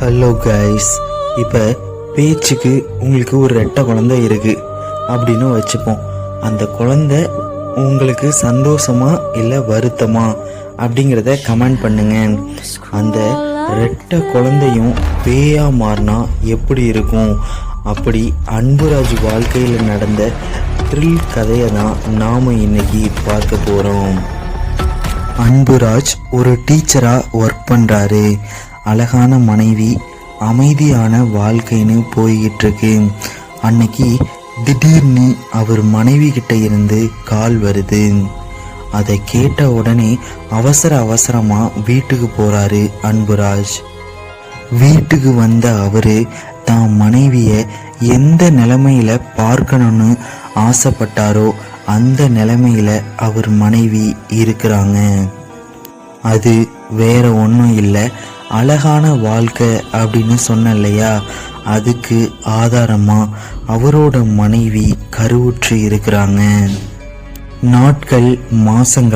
Hello guys, இப்போ பேச்சுக்கு உங்களுக்கு ஒரு ரெட்டை குழந்தை இருக்குது அப்படின்னு வச்சுப்போம். அந்த குழந்தை உங்களுக்கு சந்தோஷமா இல்லை வருத்தமா அப்படிங்கிறத கமெண்ட் பண்ணுங்க. அந்த ரெட்டை குழந்தையும் பேயா மாறினா எப்படி இருக்கும்? அப்படி அன்புராஜ் வாழ்க்கையில் நடந்த த்ரில் கதையை தான் நாம் இன்னைக்கு பார்க்க போகிறோம். அன்புராஜ் ஒரு டீச்சராக ஒர்க் பண்ணுறாரு. அழகான மனைவி, அமைதியான வாழ்க்கைன்னு போய்கிட்டு இருக்கு. அன்னைக்கு திடீர்னு அவர் மனைவி கிட்ட இருந்து கால் வருது. அதை கேட்ட உடனே அவசரமா வீட்டுக்கு போறாரு அன்புராஜ். வீட்டுக்கு வந்த அவரு தான் மனைவிய எந்த நிலைமையில பார்க்கணும்னு ஆசைப்பட்டாரோ அந்த நிலைமையில அவர் மனைவி இருக்கிறாங்க. அது வேற ஒன்றும் இல்லை, அழகான வாழ்க்கை அப்படின்னு சொன்ன இல்லையா, அதுக்கு ஆதாரமா அவரோட மனைவி கருவுற்று இருக்கிறாங்க. நாட்கள் மாசங்கள்